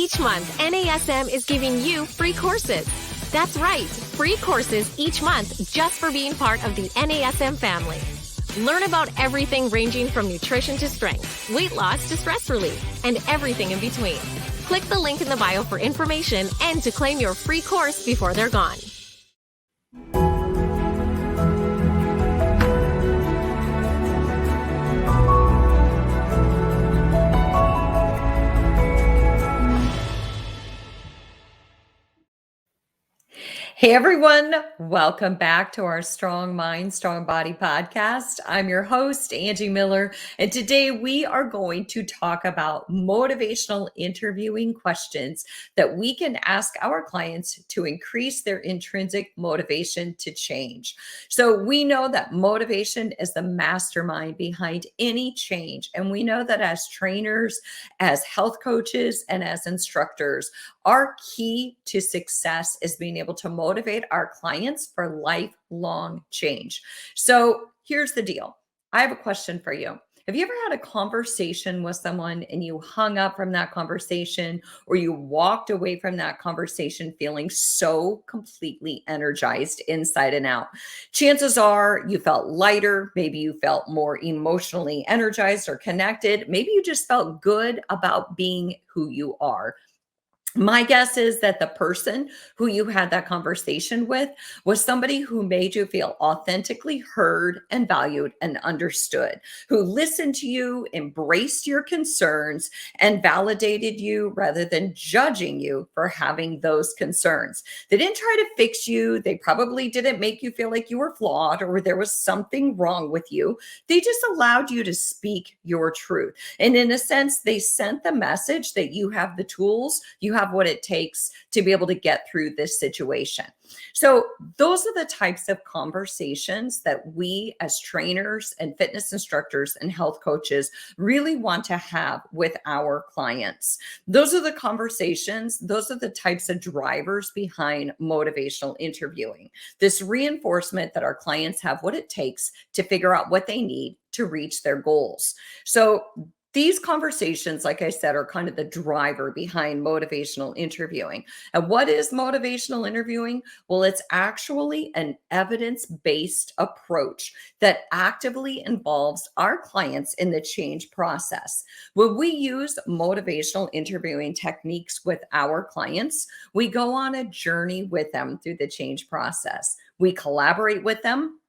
Each month, NASM is giving you free courses. That's right, free courses each month just for being part of the NASM family. Learn about everything ranging from nutrition to strength, weight loss to stress relief, and everything in between. Click the link in the bio for information and to claim your free course before they're gone. Hey everyone, welcome back to our Strong Mind, Strong Body podcast. I'm your host, Angie Miller, and today we are going to talk about motivational interviewing questions that we can ask our clients to increase their intrinsic motivation to change. So we know that motivation is the mastermind behind any change, and we know that as trainers, as health coaches, and as instructors, our key to success is being able to motivate our clients for lifelong change. So here's the deal. I have a question for you. Have you ever had a conversation with someone and you hung up from that conversation, or you walked away from that conversation feeling so completely energized inside and out? Chances are you felt lighter. Maybe you felt more emotionally energized or connected. Maybe you just felt good about being who you are. My guess is that the person who you had that conversation with was somebody who made you feel authentically heard and valued and understood, who listened to you, embraced your concerns, and validated you rather than judging you for having those concerns. They didn't try to fix you. They probably didn't make you feel like you were flawed or there was something wrong with you. They just allowed you to speak your truth. And in a sense, they sent the message that you have the tools, you have what it takes to be able to get through this situation. So those are the types of conversations that we as trainers and fitness instructors and health coaches really want to have with our clients. Those are the conversations, those are the types of drivers behind motivational interviewing. This reinforcement that our clients have what it takes to figure out what they need to reach their goals. So these conversations, like I said, are kind of the driver behind motivational interviewing. And what is motivational interviewing? Well, it's actually an evidence-based approach that actively involves our clients in the change process. When we use motivational interviewing techniques with our clients, we go on a journey with them through the change process. We collaborate with them,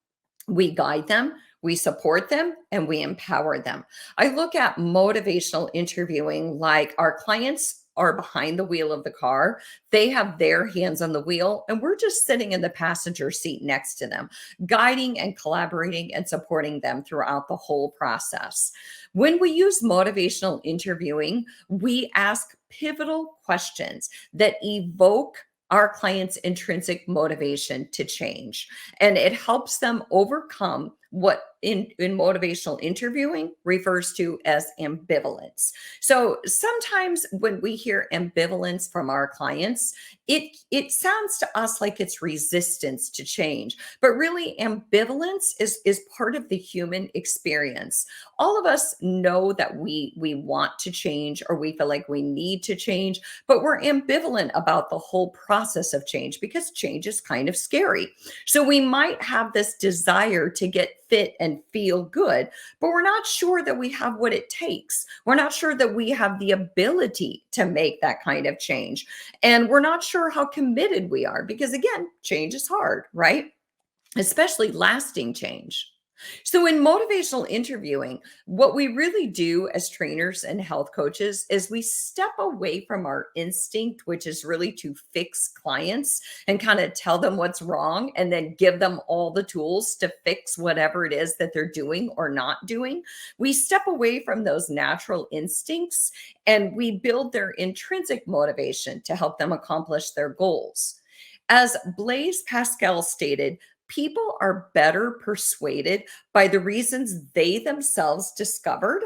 we guide them, we support them, and we empower them. I look at motivational interviewing like our clients are behind the wheel of the car. They have their hands on the wheel, and we're just sitting in the passenger seat next to them, guiding and collaborating and supporting them throughout the whole process. When we use motivational interviewing, we ask pivotal questions that evoke our clients' intrinsic motivation to change. And it helps them overcome what in motivational interviewing refers to as ambivalence. So sometimes when we hear ambivalence from our clients, it sounds to us like it's resistance to change, but really ambivalence is part of the human experience. All of us know that we want to change, or we feel like we need to change, but we're ambivalent about the whole process of change because change is kind of scary. So we might have this desire to get fit and feel good, but we're not sure that we have what it takes. We're not sure that we have the ability to make that kind of change. And we're not sure how committed we are because, again, change is hard, right? Especially lasting change. So in motivational interviewing, what we really do as trainers and health coaches is we step away from our instinct, which is really to fix clients and kind of tell them what's wrong and then give them all the tools to fix whatever it is that they're doing or not doing. We step away from those natural instincts and we build their intrinsic motivation to help them accomplish their goals. As Blaise Pascal stated, people are better persuaded by the reasons they themselves discovered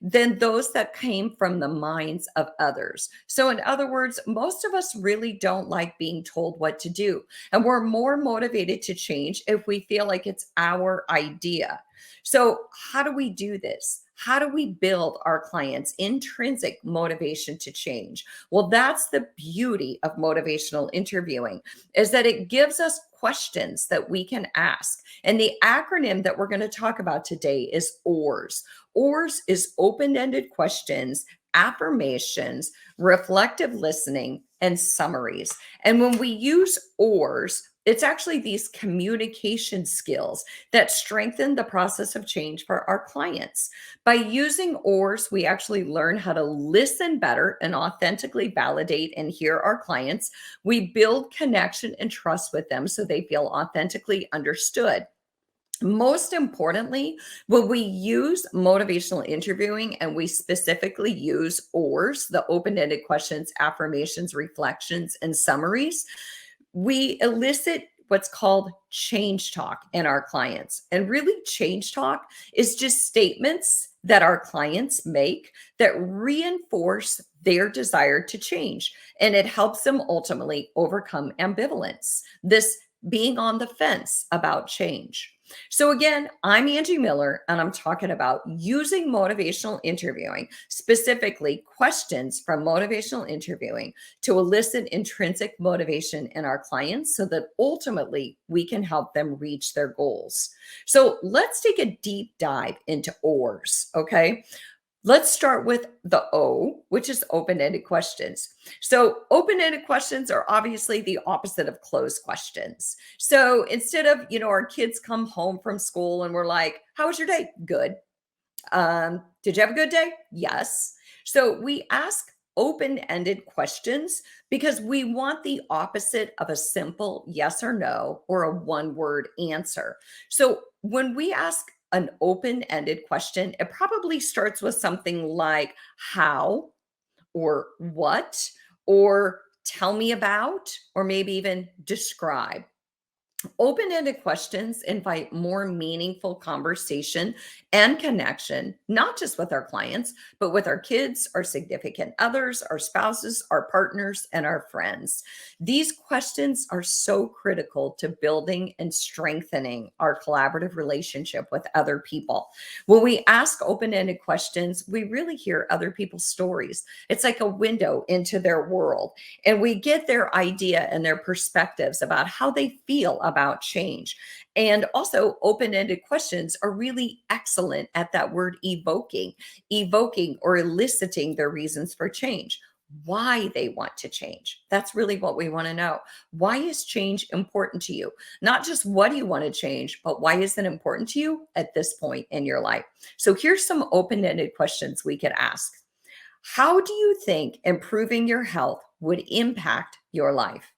than those that came from the minds of others. So in other words, most of us really don't like being told what to do. And we're more motivated to change if we feel like it's our idea. So how do we do this? how do we build our clients' intrinsic motivation to change? Well, that's the beauty of motivational interviewing, is that it gives us questions that we can ask. And the acronym that we're going to talk about today is OARS. OARS is open-ended questions, affirmations, reflective listening, and summaries. And when we use OARS, it's actually these communication skills that strengthen the process of change for our clients. By using OARS, we actually learn how to listen better and authentically validate and hear our clients. We build connection and trust with them so they feel authentically understood. Most importantly, when we use motivational interviewing and we specifically use OARS, the open-ended questions, affirmations, reflections, and summaries, we elicit what's called change talk in our clients. And really, change talk is just statements that our clients make that reinforce their desire to change. And it helps them ultimately overcome ambivalence, this being on the fence about change. So again, I'm Angie Miller, and I'm talking about using motivational interviewing, specifically questions from motivational interviewing, to elicit intrinsic motivation in our clients so that ultimately we can help them reach their goals. So let's take a deep dive into OARS, okay? Let's start with the O, which is open-ended questions. So open-ended questions are obviously the opposite of closed questions. So instead of, our kids come home from school and we're like, how was your day? Good. Did you have a good day? Yes. So we ask open-ended questions because we want the opposite of a simple yes or no or a one-word answer. So when we ask an open-ended question, it probably starts with something like how or what or tell me about or maybe even describe. Open-ended questions invite more meaningful conversation and connection, not just with our clients, but with our kids, our significant others, our spouses, our partners, and our friends. These questions are so critical to building and strengthening our collaborative relationship with other people. When we ask open-ended questions, we really hear other people's stories. It's like a window into their world, and we get their idea and their perspectives about how they feel about change. And also, open-ended questions are really excellent at that word evoking or eliciting their reasons for change, why they want to change. That's really what we want to know. Why is change important to you? Not just what do you want to change, but why is it important to you at this point in your life? So here's some open-ended questions we could ask. How do you think improving your health would impact your life?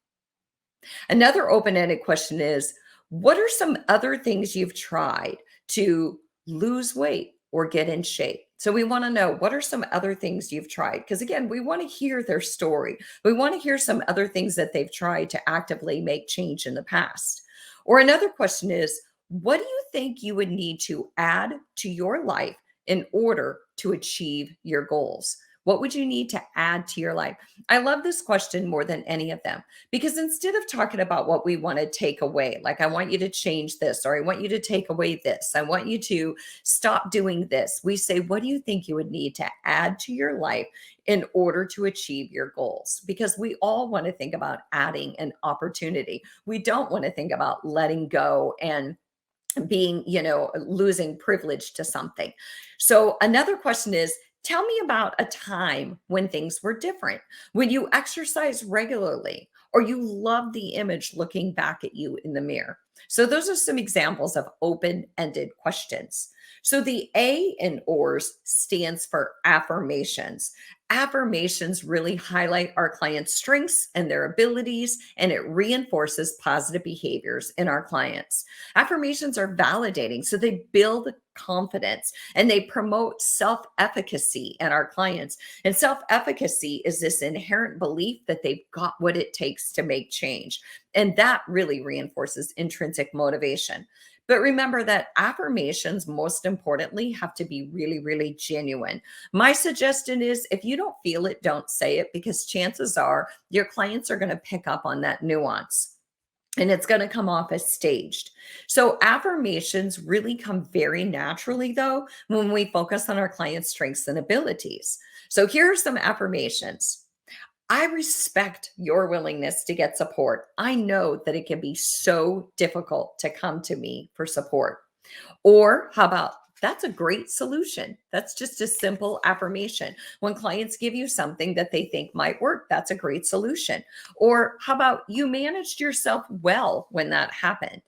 Another open-ended question is, what are some other things you've tried to lose weight or get in shape? So we want to know, what are some other things you've tried? Because again, we want to hear their story. We want to hear some other things that they've tried to actively make change in the past. Or another question is, what do you think you would need to add to your life in order to achieve your goals? What would you need to add to your life? I love this question more than any of them, because instead of talking about what we want to take away, like I want you to change this, or I want you to take away this, I want you to stop doing this, we say, what do you think you would need to add to your life in order to achieve your goals? Because we all want to think about adding an opportunity. We don't want to think about letting go and being, losing privilege to something. So another question is, tell me about a time when things were different, when you exercise regularly, or you love the image looking back at you in the mirror. So those are some examples of open-ended questions. So the A in OARS stands for affirmations. Affirmations really highlight our clients' strengths and their abilities, and it reinforces positive behaviors in our clients. Affirmations are validating, so they build confidence and they promote self-efficacy in our clients. And self-efficacy is this inherent belief that they've got what it takes to make change. And that really reinforces intrinsic motivation. But remember that affirmations, most importantly, have to be really, really genuine. My suggestion is, if you don't feel it, don't say it, because chances are your clients are going to pick up on that nuance. and it's going to come off as staged. So affirmations really come very naturally, though, when we focus on our client's strengths and abilities. So here are some affirmations. I respect your willingness to get support. I know that it can be so difficult to come to me for support. Or how about, that's a great solution. That's just a simple affirmation. When clients give you something that they think might work, that's a great solution. Or how about, you managed yourself well when that happened?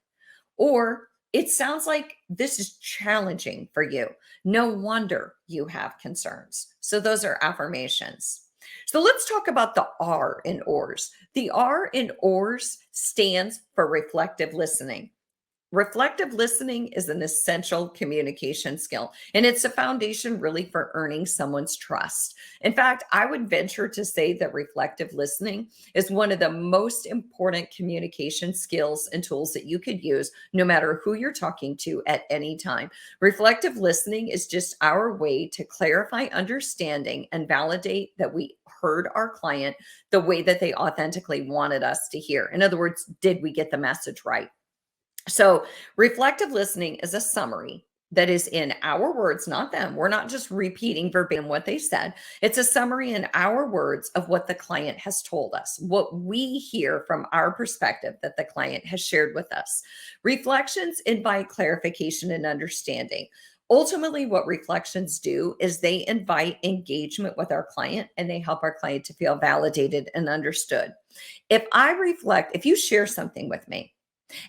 Or it sounds like this is challenging for you. No wonder you have concerns. So those are affirmations. So let's talk about the R in ORS. The R in ORS stands for reflective listening. Reflective listening is an essential communication skill, and it's a foundation really for earning someone's trust. In fact, I would venture to say that reflective listening is one of the most important communication skills and tools that you could use no matter who you're talking to at any time. Reflective listening is just our way to clarify understanding and validate that we heard our client the way that they authentically wanted us to hear. In other words, did we get the message right? So, reflective listening is a summary that is in our words, not them. We're not just repeating verbatim what they said. It's a summary in our words of what the client has told us, what we hear from our perspective that the client has shared with us. Reflections invite clarification and understanding. Ultimately, what reflections do is they invite engagement with our client and they help our client to feel validated and understood. If you share something with me,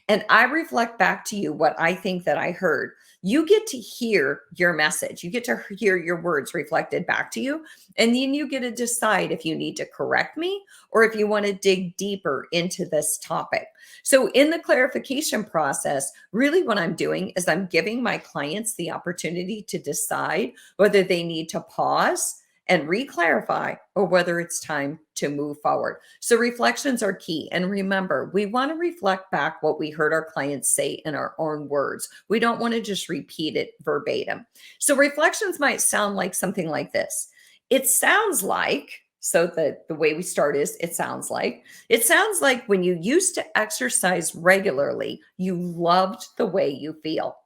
and I reflect back to you what I think that I heard, you get to hear your message. You get to hear your words reflected back to you. And then you get to decide if you need to correct me or if you want to dig deeper into this topic. So, in the clarification process, really what I'm doing is I'm giving my clients the opportunity to decide whether they need to pause and re-clarify or whether it's time to move forward. So reflections are key. And remember, we want to reflect back what we heard our clients say in our own words. We don't want to just repeat it verbatim. So reflections might sound like something like this. It sounds like, so the way we start is it sounds like when you used to exercise regularly, you loved the way you feel.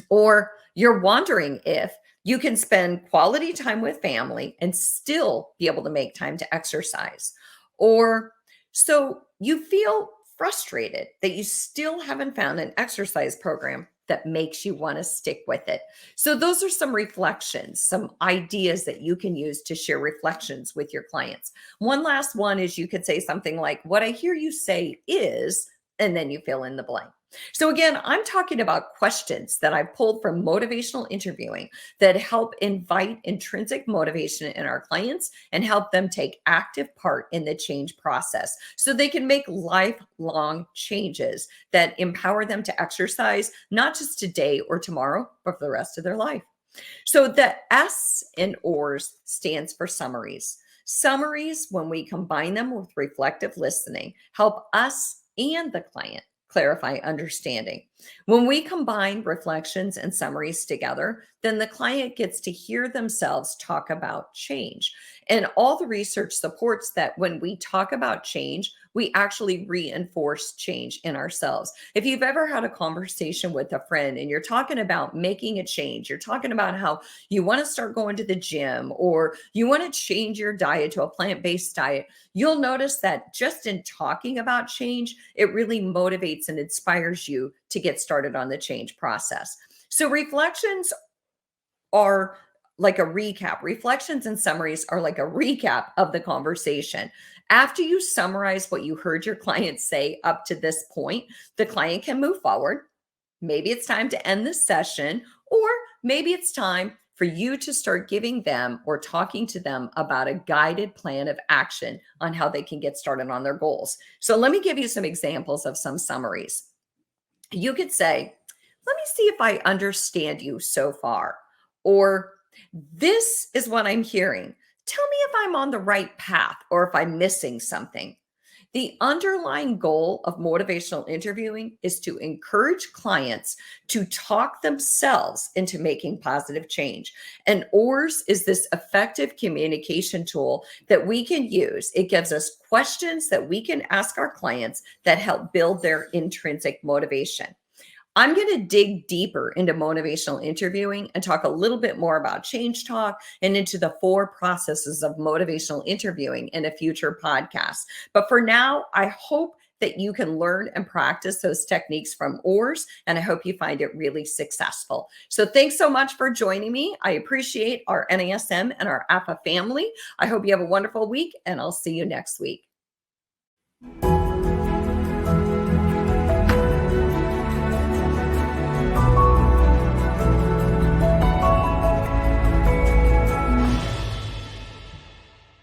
Or you're wondering if you can spend quality time with family and still be able to make time to exercise. Or so you feel frustrated that you still haven't found an exercise program that makes you want to stick with it. So those are some reflections, some ideas that you can use to share reflections with your clients. One last one is you could say something like, what I hear you say is, and then you fill in the blank. So again, I'm talking about questions that I pulled from motivational interviewing that help invite intrinsic motivation in our clients and help them take active part in the change process so they can make lifelong changes that empower them to exercise, not just today or tomorrow, but for the rest of their life. So the S in ORS stands for summaries. Summaries, when we combine them with reflective listening, help us and the client clarify understanding. When we combine reflections and summaries together, then the client gets to hear themselves talk about change. And all the research supports that when we talk about change, we actually reinforce change in ourselves. If you've ever had a conversation with a friend and you're talking about making a change, you're talking about how you want to start going to the gym or you want to change your diet to a plant-based diet, you'll notice that just in talking about change, it really motivates and inspires you to get started on the change process. So reflections are like a recap. Reflections and summaries are like a recap of the conversation. After you summarize what you heard your client say up to this point, the client can move forward. Maybe it's time to end this session, or maybe it's time for you to start giving them or talking to them about a guided plan of action on how they can get started on their goals. So let me give you some examples of some summaries. You could say, let me see if I understand you so far. Or this is what I'm hearing. Tell me if I'm on the right path or if I'm missing something. The underlying goal of motivational interviewing is to encourage clients to talk themselves into making positive change. And OARS is this effective communication tool that we can use. It gives us questions that we can ask our clients that help build their intrinsic motivation. I'm going to dig deeper into motivational interviewing and talk a little bit more about change talk and into the 4 processes of motivational interviewing in a future podcast. But for now, I hope that you can learn and practice those techniques from OARS, and I hope you find it really successful. So thanks so much for joining me. I appreciate our NASM and our AFAA family. I hope you have a wonderful week, and I'll see you next week.